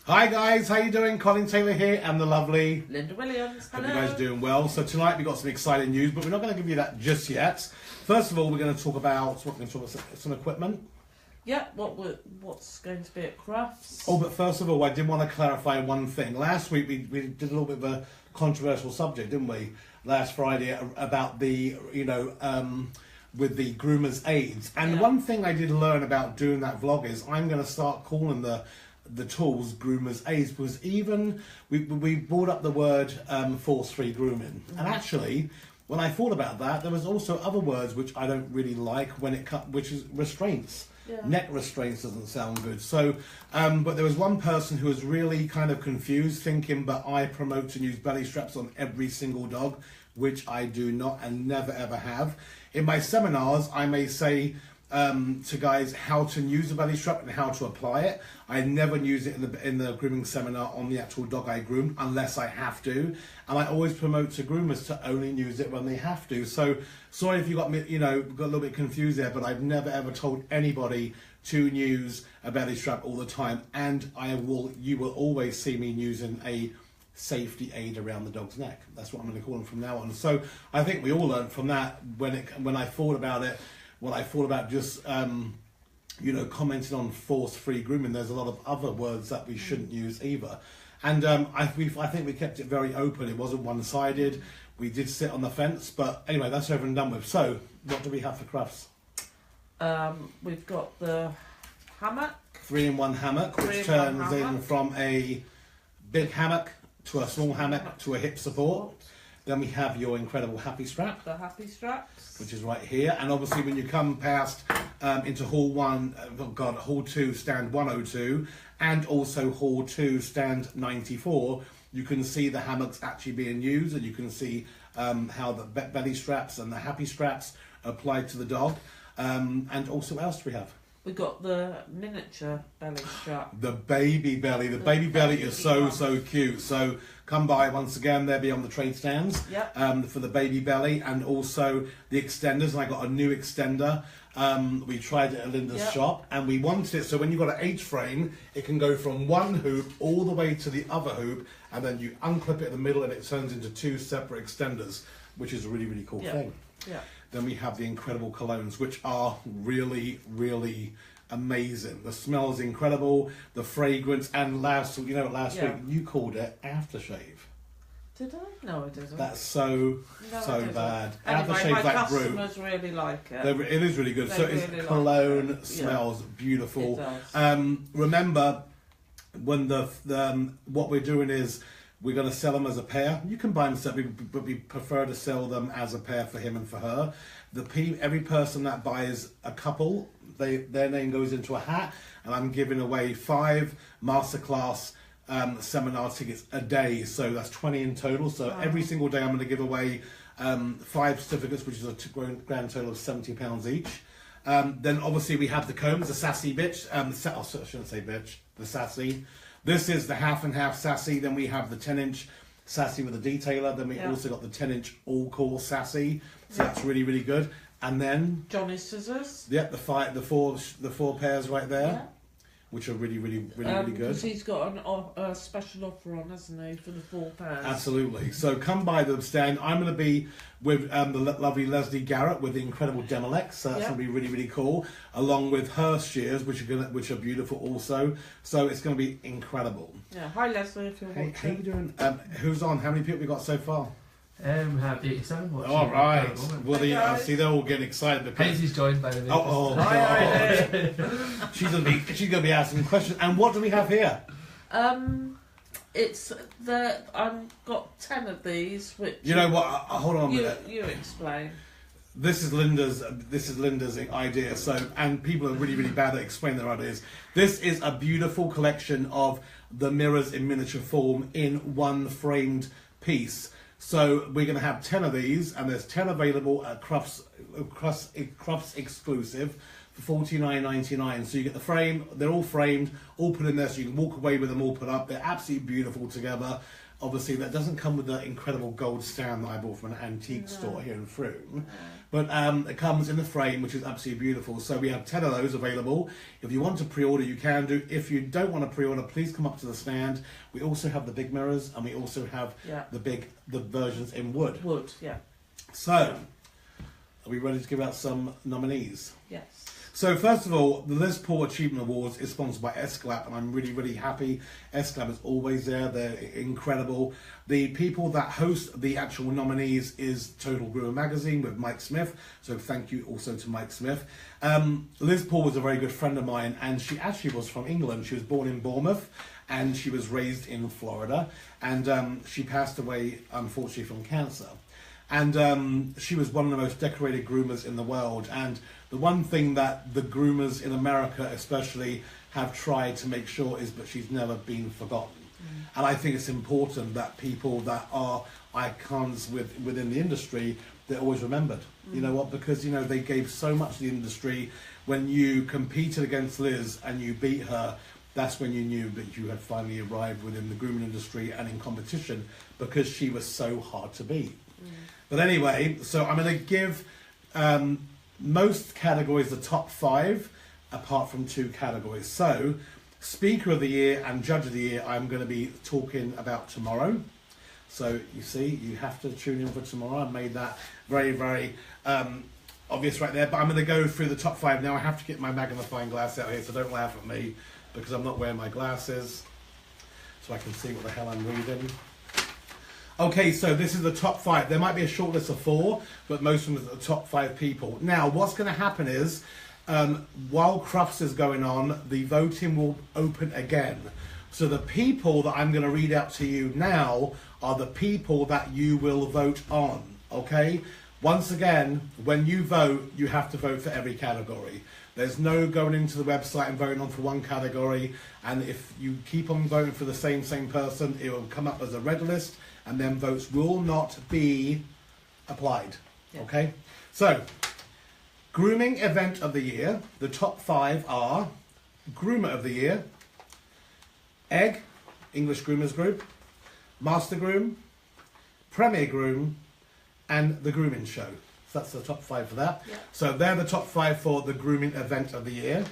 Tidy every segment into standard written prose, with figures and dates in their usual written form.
Hi guys, how you doing? Colin Taylor here and the lovely Linda Williams. Hello. Hope you guys are doing well. So tonight we've got some exciting news, but we're not going to give you that just yet. First of all, we're going to talk about some equipment. Yeah, what's going to be at Crufts? Oh, but first of all, I did want to clarify one thing. Last week we did a little bit of a controversial subject, didn't we? Last Friday about the, with the groomers' aids. And one thing I did learn about doing that vlog is I'm going to start calling the tools groomers' aids, because even we brought up the word force-free grooming, and actually when I thought about that, there was also other words which I don't really like which is restraints. Neck restraints doesn't sound good. So but there was one person who was really kind of confused, thinking but I promote and use belly straps on every single dog, which I do not and never ever have. In my seminars I may say to guys how to use a belly strap and how to apply it. I never use it in the grooming seminar on the actual dog I groom unless I have to, and I always promote to groomers to only use it when they have to. So sorry if you got me, got a little bit confused there, but I've never ever told anybody to use a belly strap all the time, and you will always see me using a safety aid around the dog's neck. That's what I'm going to call them from now on. So I think we all learned from that when I thought about it. What I thought about just, commenting on force-free grooming, there's a lot of other words that we shouldn't use either. And I think we kept it very open. It wasn't one-sided. We did sit on the fence. But anyway, that's over and done with. So, what do we have for Crufts? We've got the hammock. 3-in-1 hammock, which turns in from a big hammock to a small hammock to a hip support. Then we have your incredible Happy Strap. The Happy Straps. Which is right here. And obviously when you come past into Hall 2, stand 102, and also Hall 2, stand 94, you can see the hammocks actually being used, and you can see how the belly straps and the Happy Straps apply to the dog. And also, what else do we have? We've got the miniature belly strap. The baby belly. The baby belly is so cute. So come by once again. They'll be on the trade stands for the baby belly, and also the extenders. And I got a new extender. We tried it at Linda's shop, and we wanted it so when you've got an H-frame, it can go from one hoop all the way to the other hoop, and then you unclip it in the middle, and it turns into two separate extenders, which is a really, really cool thing. Yeah. Then we have the incredible colognes, which are really, really amazing. The smell is incredible, the fragrance, and last week you called it aftershave. Did I? No, I didn't. That's so bad. Anyway, aftershave my like brew. customers really like it. It is really good. They so really it's cologne, like it. smells beautiful. It does. Remember, when what we're doing is we're going to sell them as a pair. You can buy them separately, but we prefer to sell them as a pair for him and for her. Every person that buys a couple, their name goes into a hat, and I'm giving away 5 masterclass seminar tickets a day. So that's 20 in total. So every single day I'm going to give away 5 certificates, which is a grand total of £70 each. Then obviously we have the combs, the sassy bitch. I shouldn't say bitch, the sassy. This is the half and half sassy. Then we have the 10-inch sassy with a detailer. Then we also got the 10-inch all-core sassy. So that's really, really good. And then Johnny Scissors. Yeah, the 4 pairs right there, which are really, really, really, really good. Because he's got a special offer on, hasn't he, for the 4 pairs? Absolutely. So come by the stand. I'm going to be with the lovely Leslie Garrett with the incredible Demolex. So that's going to be really, really cool. Along with her shears, which are beautiful also. So it's going to be incredible. Yeah. Hi Leslie, if you're watching. How you doing? Who's on? How many people we got so far? We have 87 watching. All right. Well, see, they're all getting excited. Hazel's joined by the way. Oh God. She's gonna be asking questions. And what do we have here? It's I've got 10 of these. Which you know what? Hold on a minute. You explain. This is Linda's idea. So, and people are really, really bad at explaining their ideas. This is a beautiful collection of the mirrors in miniature form in one framed piece. So we're going to have 10 of these, and there's 10 available at Crufts exclusive for $49.99. So you get the frame, they're all framed, all put in there so you can walk away with them all put up. They're absolutely beautiful together. Obviously, that doesn't come with the incredible gold stand that I bought from an antique store here in Frome. But it comes in the frame, which is absolutely beautiful. So we have 10 of those available. If you want to pre-order, you can do. If you don't want to pre-order, please come up to the stand. We also have the big mirrors, and we also have the versions in wood. Wood, yeah. So, are we ready to give out some nominees? Yes. So first of all, the Liz Paul Achievement Awards is sponsored by Esclap, and I'm really, really happy. Esclap is always there. They're incredible. The people that host the actual nominees is Total Groomer Magazine with Mike Smith. So thank you also to Mike Smith. Liz Paul was a very good friend of mine, and she actually was from England. She was born in Bournemouth, and she was raised in Florida. And she passed away, unfortunately, from cancer. And she was one of the most decorated groomers in the world. And the one thing that the groomers in America especially have tried to make sure is that she's never been forgotten. And I think it's important that people that are icons within the industry, they're always remembered. You know what? Because, you know, they gave so much to the industry. When you competed against Liz and you beat her, that's when you knew that you had finally arrived within the grooming industry and in competition, because she was so hard to beat. But anyway, so I'm going to give most categories the top 5, apart from 2 categories. So, Speaker of the Year and Judge of the Year, I'm going to be talking about tomorrow. So, you see, you have to tune in for tomorrow. I made that very, very obvious right there. But I'm going to go through the top 5 now. I have to get my magnifying glass out here, so don't laugh at me, because I'm not wearing my glasses, so I can see what the hell I'm reading. Okay, so this is the top 5. There might be a short list of 4, but most of them are the top 5 people. Now, what's going to happen is, while Crufts is going on, the voting will open again. So the people that I'm going to read out to you now are the people that you will vote on, okay? Once again, when you vote, you have to vote for every category. There's no going into the website and voting on for one category, and if you keep on voting for the same person, it will come up as a red list, and then votes will not be applied. Okay? So, Grooming Event of the Year. The top 5 are Groomer of the Year, Egg, English Groomers Group, Master Groom, Premier Groom, and The Grooming Show. So that's the top 5 for that. Yeah. So they're the top 5 for the Grooming Event of the Year.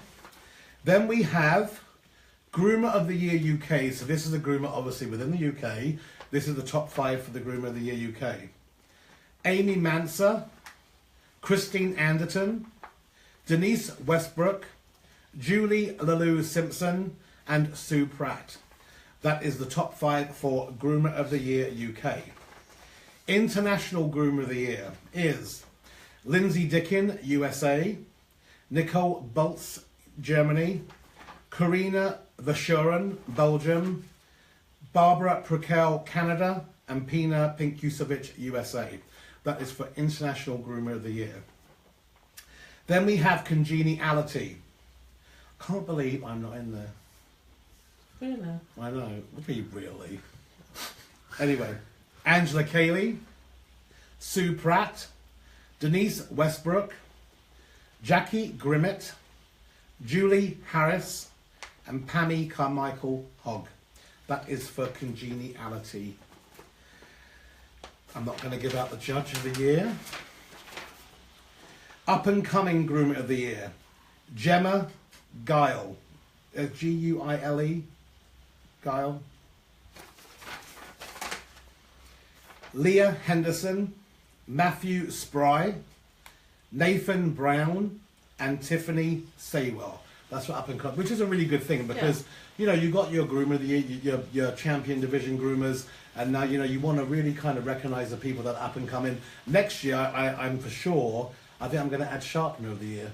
Then we have Groomer of the Year UK. So this is a groomer obviously within the UK. This is the top 5 for the Groomer of the Year UK. Amy Manser, Christine Anderton, Denise Westbrook, Julie Lalou Simpson, and Sue Pratt. That is the top 5 for Groomer of the Year UK. International Groomer of the Year is Lindsay Dickin, USA, Nicole Bultz, Germany, Karina Vashurin, Belgium, Barbara Prokel, Canada, and Pina Pinkusevich, USA. That is for International Groomer of the Year. Then we have Congeniality. Can't believe I'm not in there. Really? I know. Would be really. Anyway, Angela Cayley, Sue Pratt, Denise Westbrook, Jackie Grimmett, Julie Harris, and Pammy Carmichael Hogg. That is for Congeniality. I'm not going to give out the Judge of the Year. Up and Coming Groomer of the Year, Gemma Guile. Guile. Guile. Leah Henderson, Matthew Spry, Nathan Brown, and Tiffany Saywell. That's what Up and Coming, which is a really good thing because, you know, you got your Groomer of the Year, your Champion Division groomers, and now, you know, you want to really kind of recognise the people that are up and coming. Next year, I'm for sure, I think I'm going to add Sharpener of the Year.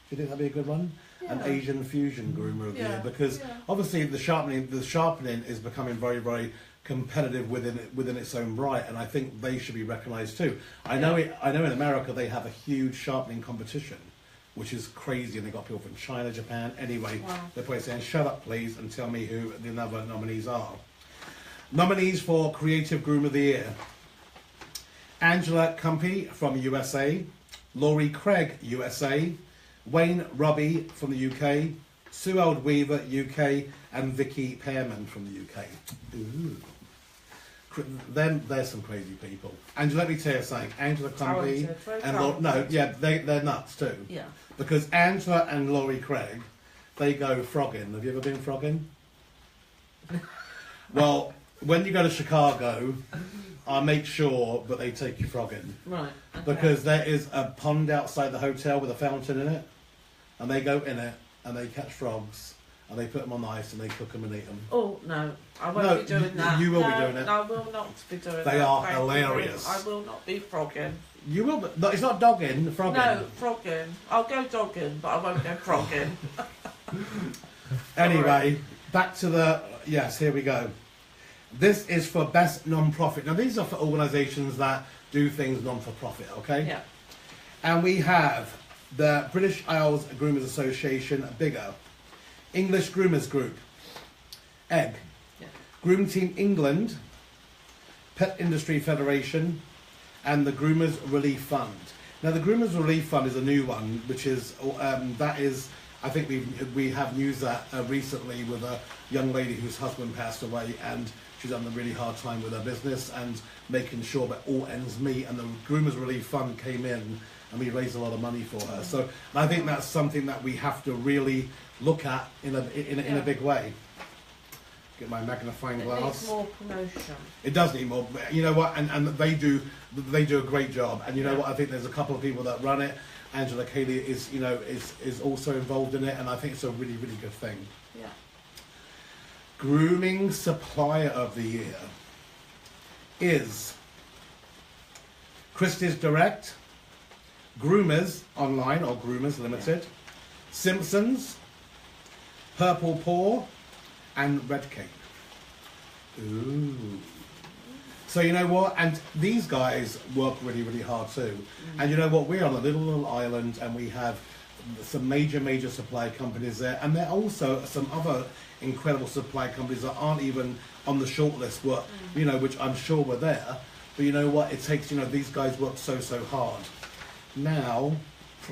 Do you think that'd be a good one? Yeah. An Asian Fusion Groomer of the Year, because obviously the sharpening is becoming very, very competitive within its own right, and I think they should be recognised too. I know in America they have a huge sharpening competition, which is crazy, and they got people from China, Japan. Anyway, they're probably saying, "Shut up, please, and tell me who the other nominees are." Nominees for Creative Groomer of the Year: Angela Cumpy from USA, Laurie Craig, USA, Wayne Robbie from the UK, Sue Eld Weaver, UK, and Vicky Pearman from the UK. Ooh. Then there's some crazy people. Angela, let me tell you something. Angela Clumpy Talented, very and talented. they're nuts too. Yeah. Because Angela and Laurie Craig, they go frogging. Have you ever been frogging? Well, when you go to Chicago, I make sure that they take you frogging. Right. Okay. Because there is a pond outside the hotel with a fountain in it, and they go in it and they catch frogs and they put them on the ice and they cook them and eat them. Oh no, I won't No, be doing that. you will be No, doing it. No, I will not be doing that. They are Thank you. hilarious. I will not be frogging. You will, but no, it's not dogging, frogging. No, frogging. I'll go dogging, but I won't go frogging. Anyway, back to the yes. Here we go. This is for best non-profit. Now these are for organisations that do things non-for-profit. Okay. Yeah. And we have the British Isles Groomers Association, Bigger, English Groomers Group, Egg, Yeah. Groom Team England, Pet Industry Federation, and the Groomers Relief Fund. Now the Groomers Relief Fund is a new one, which is that is. I think we have used that recently with a young lady whose husband passed away, and she's having a really hard time with her business and making sure that all ends meet. And the Groomers Relief Fund came in, and we raised a lot of money for her. So I think that's something that we have to really look at in a big way. Get my magnifying It glass. needs more promotion. It does need more. You know what? And they do a great job. And you know Yeah. what? I think there's a couple of people that run it. Angela Cayley is also involved in it, and I think it's a really, really good thing. Yeah. Grooming Supplier of the Year is Christie's Direct, Groomers Online or Groomers Limited, Simpsons, Purple Paw, and Red Cape. Ooh. So you know what? And these guys work really, really hard too. And you know what? We're on a little island, and we have some major supply companies there, and there are also some other incredible supply companies that aren't even on the shortlist, which I'm sure were there. But you know what? It takes, these guys work so hard. Now,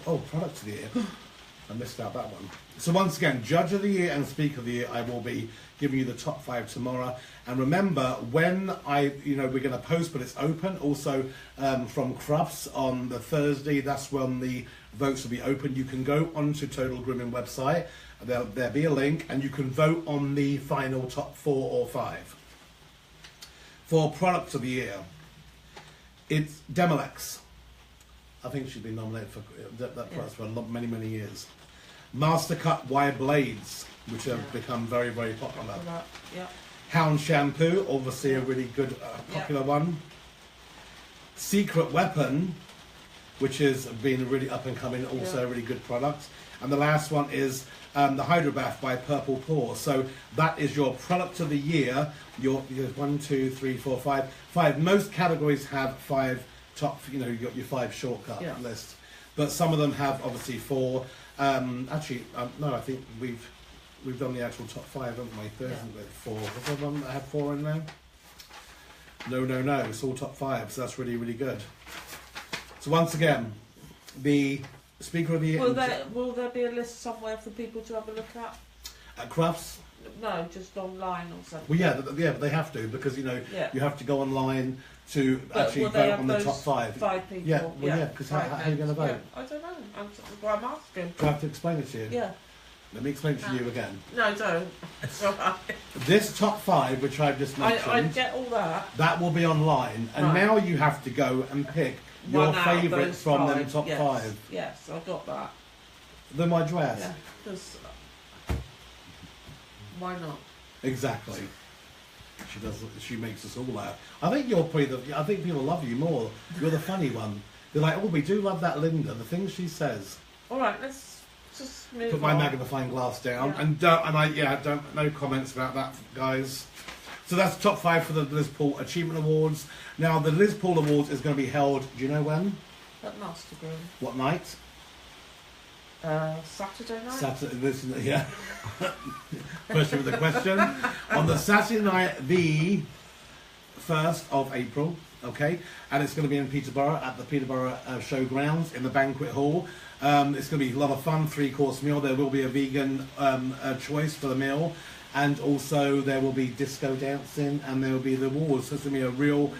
product of the year. I missed out that one. So once again, Judge of the Year and Speaker of the Year, I will be giving you the top 5 tomorrow. And remember, when we're going to post, but it's open. Also, from Crufts on the Thursday, that's when the votes will be open. You can go onto Total Grooming website. There'll be a link, and you can vote on the final top 4 or 5. For Product of the Year, it's Demolex. I think she's been nominated for that product for many years. Mastercut wire blades, which have become very popular. Yeah. Hound shampoo, obviously a really good popular one. Secret Weapon, which has been really up and coming, also a really good product. And the last one is the Hydro Bath by Purple Paw. So that is your product of the year. Your 1, 2, 3, 4, 5. 5. Most categories have 5 top. You got your 5 shortcut list, but some of them have obviously 4. No, I think we've done the actual top 5, haven't we? There isn't 4. Was there one that had 4 in there? No. It's all top 5, so that's really good. So once again, the Speaker of the Year. Will there be a list somewhere for people to have a look at? Crufts. No, just online or something. Well, but they have to, because you have to go online to actually vote on the top 5. 5 people. Yeah, because how are you going to vote? Yeah, I don't know. I'm asking. Do I have to explain it to you? Yeah. Let me explain it to you again. No, don't. It's all right. This top 5, which I've just mentioned, I get all that. that will be online, and Right. now you have to go and pick your One out of favourites those from them 5, top yes. 5. Yes, I got that. Then my dress. Yeah, because why not? Exactly. She does. She makes us all laugh. I think you're probably I think people love you more. You're the funny one. They're like, oh, we do love that Linda. The things she says. All right, let's just move Put my on. magnifying glass down, Yeah. and no comments about that, guys. So that's top 5 for the Liz Paul Achievement Awards. Now the Liz Paul Awards is going to be held. Do you know when? At Master Groom. What night? Saturday night. Saturday. Question with the question. On the Saturday night, the 1st of April, okay? And it's going to be in Peterborough at the Peterborough Showgrounds in the banquet hall. It's going to be a lot of fun, 3-course meal. There will be a vegan choice for the meal. And also there will be disco dancing and there will be the awards. So it's going to be a real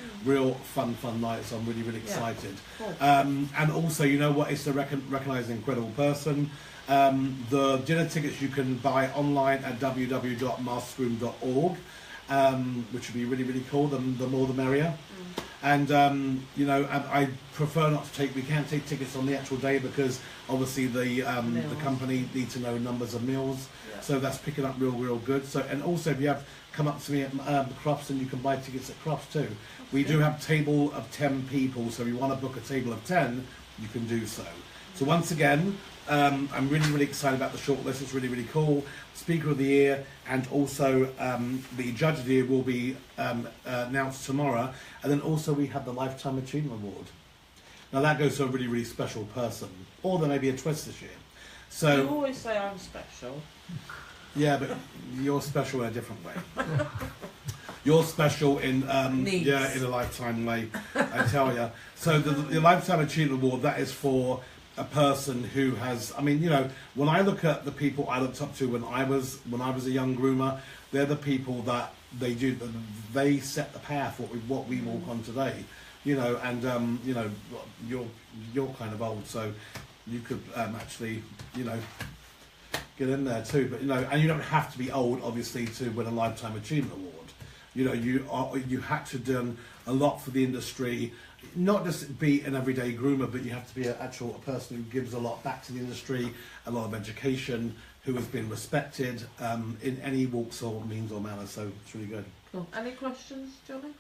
fun night. So I'm really excited. Cool. And also, you know what? It's to recognise an incredible person. The dinner tickets you can buy online at www.mastersgroom.org, which would be really cool. The more the merrier. And you know, I prefer not to take. We can't take tickets on the actual day because obviously the company need to know numbers of meals. Yeah. So that's picking up real good. So and also if you have come up to me at Crufts and you can buy tickets at Crufts too. We do have table of 10 people. So if you want to book a table of 10, you can do so. So once again. I'm really excited about the shortlist. It's really cool. Speaker of the Year and also the Judge of the Year will be announced tomorrow. And then also we have the Lifetime Achievement Award. Now that goes to a really special person. Or there may be a twist this year. So You always say I'm special. yeah, but you're special in a different way. You're special in Needs. in a lifetime way, I tell you. So the Lifetime Achievement Award, that is for a person who has, I mean, you know, when I look at the people I looked up to when I was a young groomer, they're the people that they set the path what we walk on today, you know, and you know, you're kind of old, so you could actually, you know, get in there too, but you know, and you don't have to be old obviously to win a Lifetime Achievement Award. You know, you had to do a lot for the industry. Not just be an everyday groomer, but you have to be a person who gives a lot back to the industry, a lot of education, who has been respected in any walks or means or manner. So it's really good. Cool. Any questions, Johnny?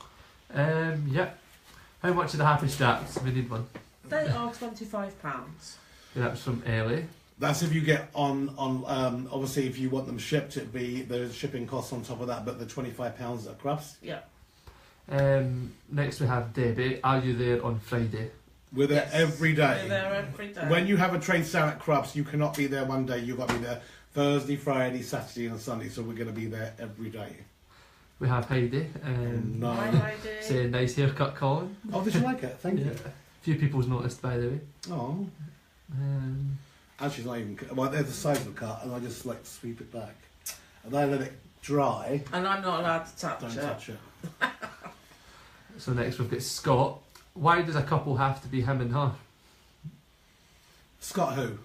Yeah. How much are the happy straps? We need one. They are £25. Yeah, that's from Ellie. That's if you get on obviously if you want them shipped, it'd be there's shipping costs on top of that, but the £25 at Crufts. Yeah. Next we have Debbie. Are you there on Friday? We're there every day. We're there every day. When you have a trade sale at Crufts, you cannot be there one day. You've got to be there Thursday, Friday, Saturday, and Sunday. So we're going to be there every day. We have Heidi. No. Hi, Heidi. Saying nice haircut, Colin. Oh, did you like it? Thank Yeah. you. A few people's noticed, by the way. Oh. Actually, not even. Well, there's the size of the cut, and I just like sweep it back, and then I let it dry. And I'm not allowed to touch Don't it. touch it. So next we've got Scott. Why does a couple have to be him and her? Scott who?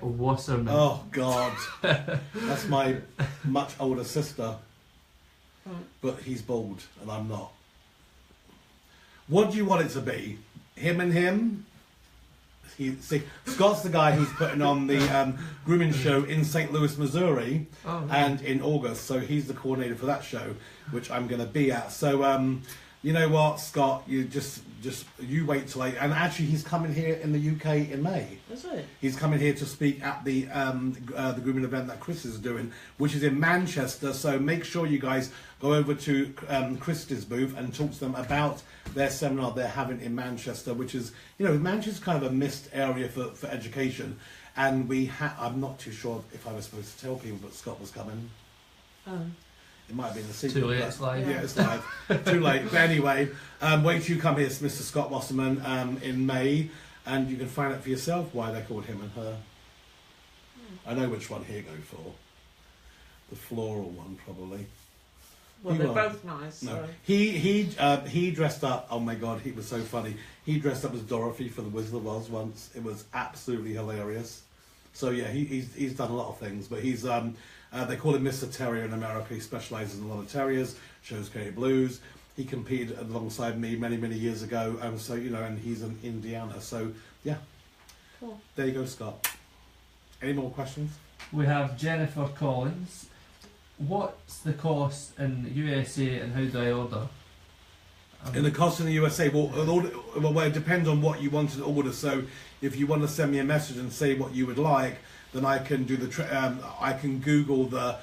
Wasserman. Oh God, that's my much older sister, but he's bald and I'm not. What do you want it to be? Him and him? See, Scott's the guy who's putting on the grooming show in St. Louis, Missouri, and in August. So he's the coordinator for that show, which I'm going to be at. So you know what, Scott, you just you wait till and actually he's coming here in the UK in May. Is it? He's coming here to speak at the grooming event that Chris is doing, which is in Manchester. So make sure you guys go over to Chris's booth and talk to them about their seminar they're having in Manchester, which is, you know, Manchester's kind of a missed area for education. And I'm not too sure if I was supposed to tell people, but Scott was coming. Oh. It might have been a secret. Too late, it's live. Yeah, it's live. Too late. But anyway, wait till you come here, Mr. Scott Wasserman, in May, and you can find out for yourself why they're called him and her. I know which one he'll go for. The floral one, probably. Well, they're both nice. No, So. he dressed up. Oh my God, he was so funny. He dressed up as Dorothy for the Wizard of Oz once. It was absolutely hilarious. So yeah, he's done a lot of things, but he's they call him Mr. Terrier in America. He specialises in a lot of terriers. Shows Kerry Blues. He competed alongside me many years ago. So you know, and he's in Indiana. So yeah, Cool. There you go, Scott. Any more questions? We have Jennifer Collins. What's the cost in USA and how do I order? In the cost in the USA, well, it depends on what you want to order. So, if you want to send me a message and say what you would like, then I can do I can Google the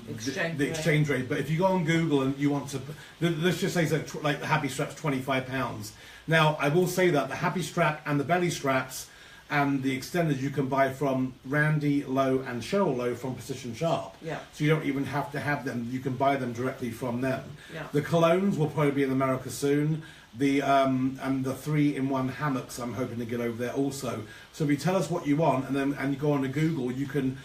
exchange rate. But if you go on Google and you want to, let's just say that like the Happy Strap's £25. Now, I will say that the Happy Strap and the Belly Straps and the extenders you can buy from Randy Lowe and Cheryl Lowe from Precision Sharp. Yeah. So you don't even have to have them. You can buy them directly from them. Yeah. The colognes will probably be in America soon. The and the 3-in-1 hammocks I'm hoping to get over there also. So if you tell us what you want and you go on to Google, you can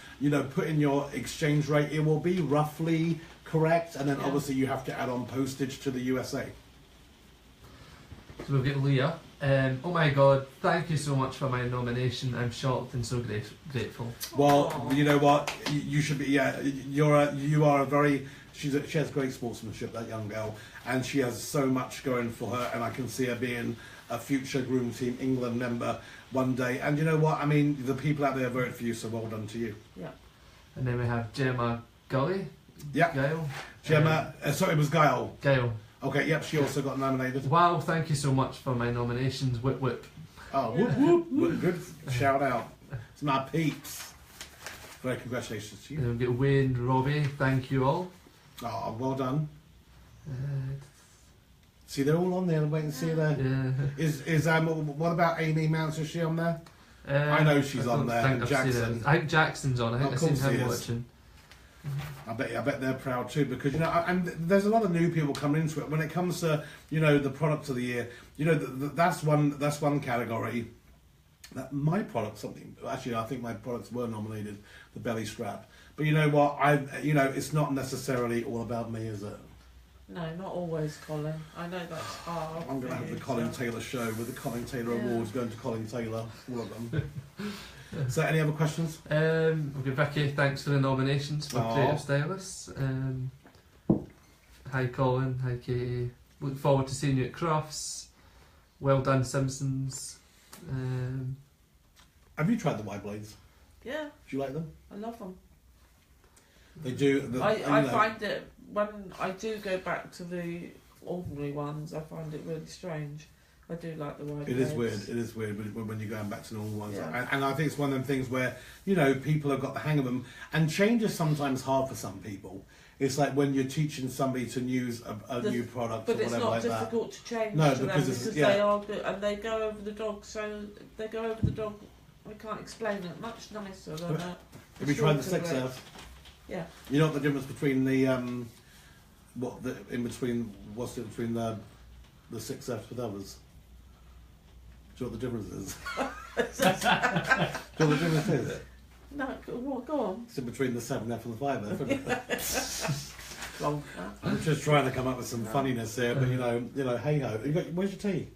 put in your exchange rate. It will be roughly correct, and then Yeah. obviously you have to add on postage to the USA. So we'll get Leah. Oh my God! Thank you so much for my nomination. I'm shocked and so grateful. Well, Aw. you know what? You should be. Yeah, you are a very. She has great sportsmanship, that young girl, and she has so much going for her. And I can see her being a future Groom Team England member one day. And you know what? I mean, the people out there voted for you, so well done to you. Yeah. And then we have Gemma Gully. Yeah. Gail. Gemma. Sorry, it was Gail. Gail. Okay. Yep. She also got nominated. Wow! Thank you so much for my nominations. Whip whip. Oh, whoop whoop! Good shout out. It's my peeps. Very congratulations to you. And we've got Wayne, Robbie. Thank you all. Oh, well done. Uh, See, they're all on there. Wait and see there. yeah. Is what about Amy Mounts? Is she on there? I know she's on don't there, think and I've seen Jackson. it. I think Jackson's on. I think Of I've seen course he him is. watching. I bet they're proud too, because and there's a lot of new people coming into it. When it comes to the product of the year, that's one category. That my product, something actually, I think my products were nominated, the belly strap. But you know what? It's not necessarily all about me, is it? No, not always, Colin. I know that's hard. I'm going to for have the you, Colin so- Taylor show with the Colin Taylor Yeah. Awards going to Colin Taylor, all of them. So, any other questions? Okay, Vicky, thanks for the nominations for Aw. Creative Stylists. Hi Colin, hi Katie. Look forward to seeing you at Crufts. Well done, Simpsons. Have you tried the wide blades? Yeah, Do you like them? I love them. They do. I find it, when I do go back to the ordinary ones, I find it really strange. I do like the wide It is blades. weird. It is weird when you're going back to normal ones. Yeah. And I think it's one of them things where people have got the hang of them, and change is sometimes hard for some people. It's like when you're teaching somebody to use a new product or But it's whatever not like that. difficult to change No, to because them it's- because yeah. they are good and they go over the dog. So they go over the dog. I can't explain it. Much nicer than a. Have you tried the shorter six blade. F? Yeah. You know what the difference between the what's the difference between the 6Fs with others? Do you know what the difference is? Do you know what the difference is? No, go on. It's in between the 7F and the 5F, isn't it? Wrong. I'm just trying to come up with some funniness here, but hey ho. Where's your tea?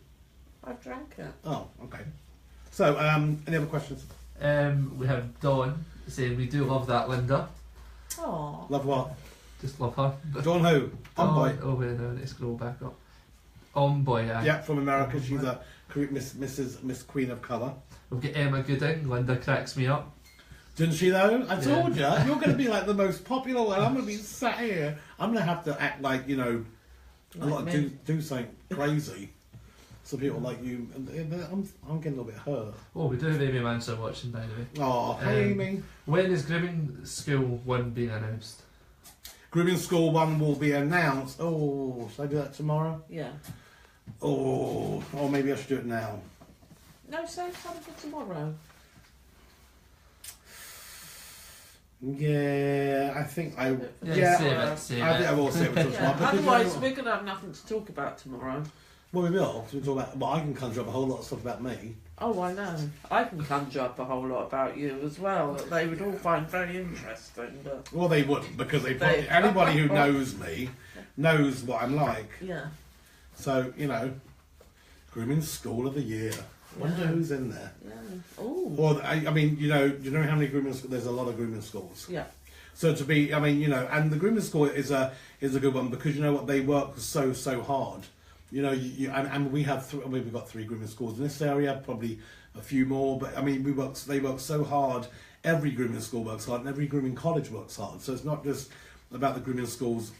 I've drank it. Oh, okay. So, any other questions? We have Dawn saying we do love that Linda. Oh. Love what? Just love her. Dawn who? On boy. Oh wait, no, let's scroll back up. On boy, yeah. Yeah, from America. She's a Miss Queen of Colour. We've got Emma Gooding. Linda cracks me up. Didn't she though? I told you, Yeah. you're going to be like the most popular one. I'm going to be sat here. I'm going to have to act like a lot Like of me. do something crazy. So people like you, I'm getting a little bit hurt. Oh, we do have Amy Manser watching, by the way. Oh, hey Um, Amy. When is Grooming School 1 being announced? Grooming School 1 will be announced. Oh, should I do that tomorrow? Yeah. Oh, or maybe I should do it now. No, save some for tomorrow. Yeah, I think I. Yeah, Yeah, save it. I think I will save it till Yeah. tomorrow. because Otherwise, we're going to have nothing to talk about tomorrow. well, we will. 'Cause we talk about. Well, I can conjure up a whole lot of stuff about me. Oh, I know. I can conjure up a whole lot about you as well that they would all find very interesting. But Well, they wouldn't because anybody who knows me knows what I'm like. yeah, So grooming school of the year. Wonder Yeah. who's in there. yeah. Oh, Well, I mean, do you know how many grooming schools? There's a lot of grooming schools. yeah, So to be, I mean, and the grooming school is a good one because you know what, they work so hard. And we have we've got 3 grooming schools in this area, probably a few more, but I mean, they work so hard. Every grooming school works hard, and every grooming college works hard. So it's not just about the grooming schools.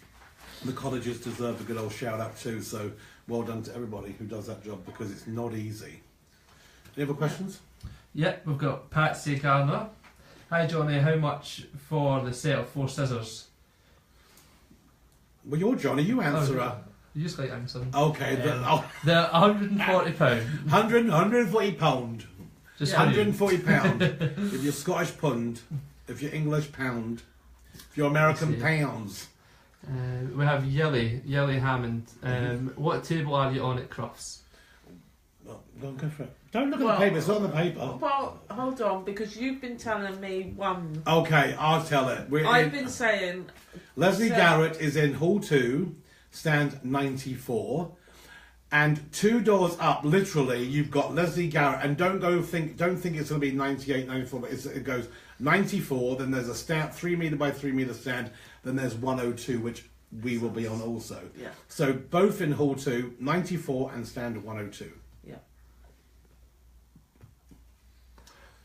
The colleges deserve a good old shout out too. So well done to everybody who does that job because it's not easy. Any other questions? Yep, we've got Patsy Garner. Hi Johnny, how much for the set of 4 scissors? Well, you're Johnny. You answer her. You just like answering. Okay, They're £140. 140 pound. Just Yeah. £140 if you're Scottish pund, if you're English pound, if you're American see. pounds. We have Yelly Hammond. What table are you on at Crufts? Well, go for it. Don't look at Well, the paper, it's not on the paper. Well, hold on, because you've been telling me one. Okay, I'll tell it. I've been saying Leslie So- Garrett is in Hall 2, stand 94. And 2 doors up, literally, you've got Leslie Garrett. And don't think it's going to be 98, 94, but it goes 94, then there's a stand, 3 metre by 3 metre stand, then there's 102, which we will be on also. yeah, So both in Hall 2, 94 and stand 102. yeah.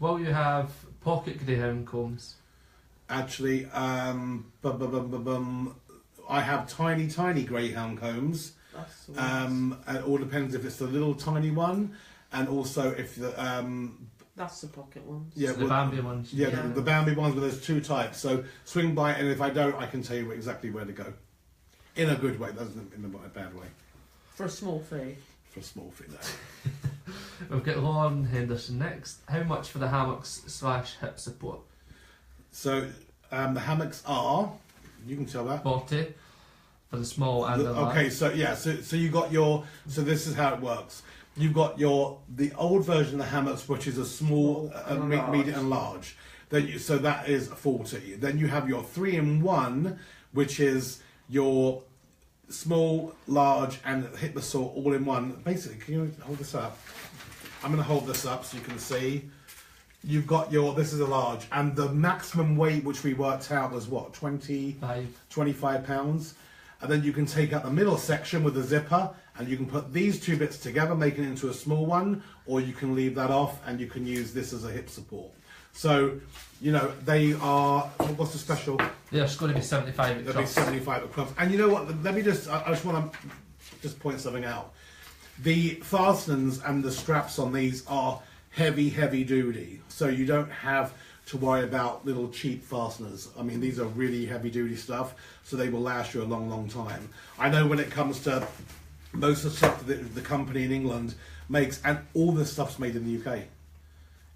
Well, you have pocket greyhound combs. Actually, I have tiny greyhound combs. That's the one. It all depends if it's the little tiny one, and also if the That's the pocket ones. yeah, So the well, Bambi ones. yeah, Yeah. the Bambi ones. But there's 2 types. So swing by, and if I don't, I can tell you exactly where to go, in a good way. That's in a bad way. For a small fee. For a small fee there. We've got Lauren Henderson next. How much for the hammocks/hip support? So the hammocks are. You can tell that. 40 for the small and the large. Okay, so yeah, so you got your. So this is how it works. You've got the old version of the hammocks, which is a small, And large. medium, and large. Then so that is 40. Then you have your 3-in-1, which is your small, large, and hip assault all in one. Basically, can you hold this up? I'm going to hold this up so you can see. You've got this is a large, and the maximum weight which we worked out was what, 25 pounds. And then you can take out the middle section with the zipper, and you can put these 2 bits together, making it into a small one, or you can leave that off and you can use this as a hip support. So, they are, what's the special? Yeah, it's going to be 75 at There'll be Crufts. 75 at Crufts. And you know what, let me just, I just want to just point something out. The fastenings and the straps on these are heavy duty. So you don't have to worry about little cheap fasteners. I mean, these are really heavy duty stuff, so they will last you a long time. I know when it comes to most of the stuff that the company in England makes, and all this stuff's made in the UK.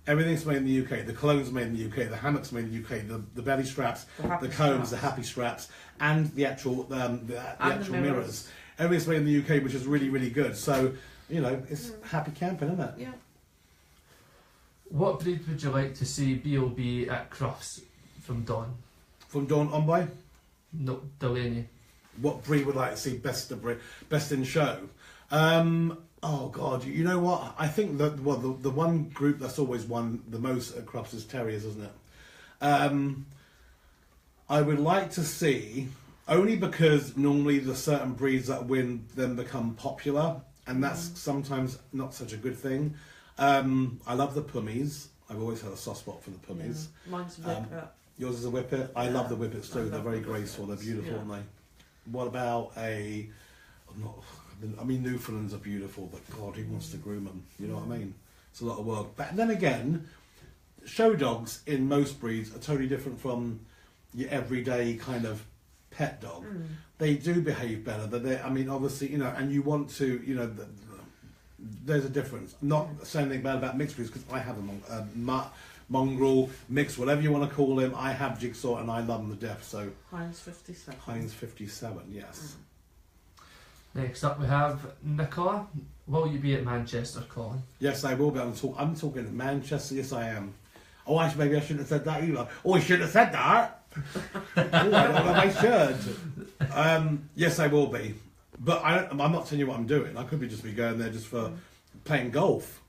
Everything's made in the UK. The cologne's made in the UK. The hammock's made in the UK. The belly straps, happy the combs, straps. the happy straps, and the actual the actual the mirrors. mirrors. Everything's made in the UK, which is really good. So it's happy camping, isn't it? Yeah. What breed would you like to see B.O.B. at Crufts from Dawn? From Dawn on by, No, Delaney. what breed would like to see best in show? Oh God, you know what? I think that the one group that's always won the most at Crufts is Terriers, isn't it? I would like to see, only because normally the certain breeds that win then become popular, and that's sometimes not such a good thing. I love the Pummies. I've always had a soft spot for the Pummies. Yeah. Mine's a Whippet. Yours is a Whippet. I love the Whippets I too. love They're very the graceful. They're Whippets, beautiful, yeah. aren't they? What about Newfoundlands are beautiful, but God, who wants to groom them? You know what I mean? It's a lot of work. But then again, show dogs in most breeds are totally different from your everyday kind of pet dog. They do behave better. Obviously, and you want to, there's a difference. Not saying anything bad about mixed breeds, because I have a mongrel, mixed, whatever you want to call him. I have Jigsaw and I love him to death. So Heinz 57. Heinz 57, yes. Next up we have Nicola. Will you be at Manchester, Colin? Yes, I will be. I'm talking Manchester. Yes, I am. Oh, maybe I shouldn't have said that either. Oh, I shouldn't have said that. Oh, I don't know if I should. Yes, I will be. But I'm not telling you what I'm doing. I could just be going there just for playing golf.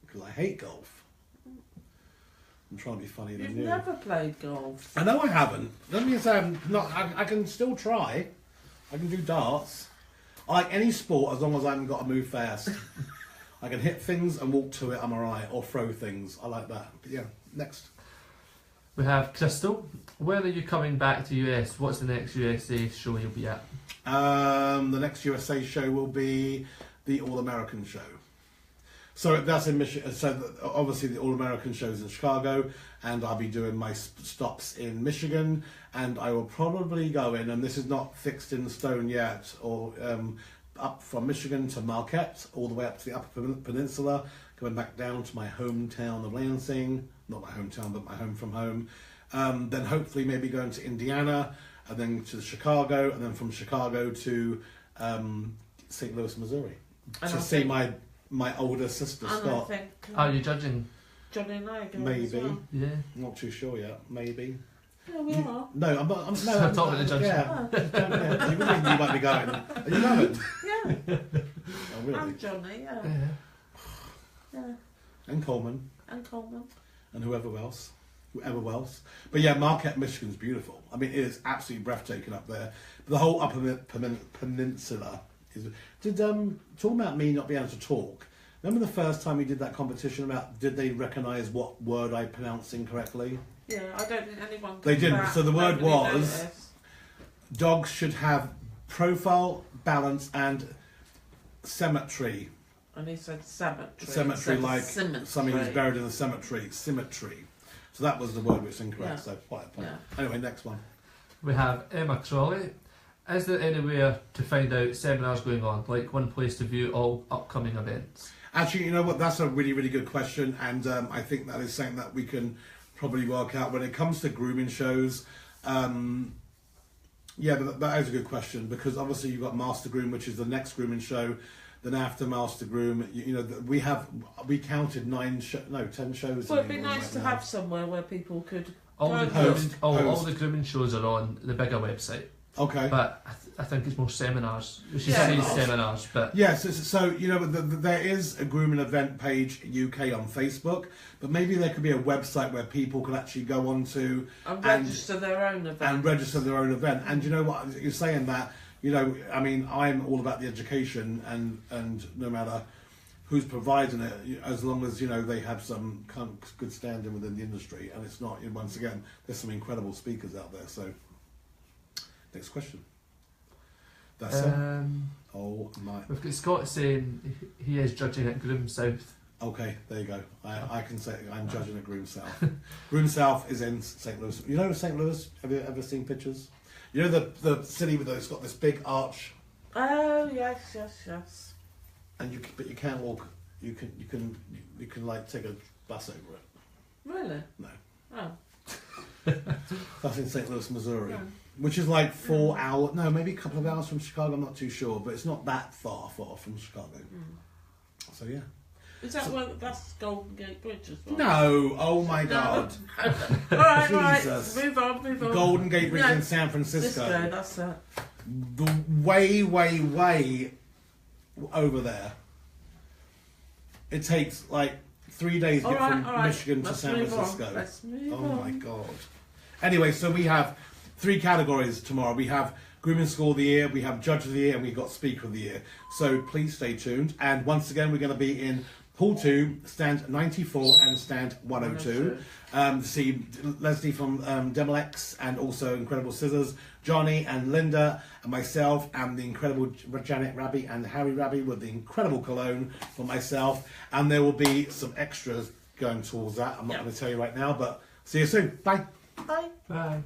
Because I hate golf. I'm trying to be funny than You've you. never played golf. I know I haven't. Let me say I'm not. I can still try. I can do darts. I like any sport as long as I haven't got to move fast. I can hit things and walk to it, I'm alright. Or throw things. I like that. But yeah, next. We have Crystal. When are you coming back to US? What's the next USA show you'll be at? The next USA show will be the All American show. So that's in Michigan. So obviously the All American show's in Chicago, and I'll be doing my stops in Michigan, and I will probably go in. And this is not fixed in stone yet, or up from Michigan to Marquette, all the way up to the Upper Peninsula, going back down to my hometown of Lansing, not my hometown, but my home from home. Then hopefully maybe going to Indiana, and then to Chicago, and then from Chicago to St. Louis, Missouri, And to I see think- my older sister And I Scott. think Are you judging? Johnny and I are going Maybe. as well. Yeah. Not too sure yet. Maybe. Yeah, we are. No, I'm not. So I'm talking to the judge. Yeah, yeah. You think you might be going? Are you going? Yeah, Oh, really? and Johnny, yeah. Yeah. Yeah, And Coleman and Coleman. and whoever else. But yeah, Marquette, Michigan's beautiful. I mean, it is absolutely breathtaking up there. The whole Upper Peninsula is. Talking about me not being able to talk. Remember the first time we did that competition about did they recognise what word I pronounced incorrectly? Yeah, I don't think anyone. They got didn't, that. so the word Nobody was- noticed. Dogs should have profile, balance, and symmetry. And he said cemetery. Cemetery, instead of like symmetry. something is buried in a cemetery. Symmetry. So that was the word which was incorrect. Yeah. So quite a point. Yeah. Anyway, next one. We have Emma Trolley. Is there anywhere to find out seminars going on, like one place to view all upcoming events? Actually, you know what? That's a really, really good question, and I think that is something that we can probably work out when it comes to grooming shows. Yeah, that is a good question, because obviously you've got Master Groom, which is the next grooming show. Then after Master Groom, you know, we counted 10 shows. Well, in it'd be England nice right to now. have somewhere where people could. All the Host. grooming, all the grooming shows are on the bigger website, Okay. but I think it's more seminars. We should Yeah. say seminars, but Yes, so you know there is a grooming event page UK on Facebook, but maybe there could be a website where people could actually go on to And register their own event. and register their own event. And you know what, you're saying that, you know, I mean, I'm all about the education, and no matter who's providing it, as long as, you know, they have some kind of good standing within the industry, and it's not, once again, there's some incredible speakers out there. So next question. That's it. Oh my. we've got Scott saying he is judging at Groom South. Okay, there you go. I can say I'm judging at Groom South. Groom South is in St. Louis. You know St. Louis? Have you ever seen pictures? You know the city with it's got this big arch, Oh yes. and but you can't walk. You can like take a bus over it. Really? No, Oh. that's in St. Louis, Missouri, Yeah. which is like 4 hours. No, maybe a couple of hours from Chicago. I'm not too sure, but it's not that far from Chicago. So yeah. Is that where that's Golden Gate Bridge as well? No, oh my God. All right, Jesus. right. Move on. Golden Gate Bridge No, in San Francisco. Cisco, that's it. The way over there. It takes like 3 days to All get right, from all right. Michigan to Let's San move on. Francisco. Let's move Oh on. my God. Anyway, so we have 3 categories tomorrow. We have Grooming School of the Year, we have Judge of the Year, and we've got Speaker of the Year. So please stay tuned. And once again, we're going to be in Hall 2, stand 94 and stand 102. To see Leslie from Demolex, and also Incredible Scissors, Johnny and Linda, and myself, and the incredible Janet Rabbie and Harry Rabbie with the incredible cologne for myself. And there will be some extras going towards that. I'm not going to tell you right now, but see you soon. Bye. Bye. Bye.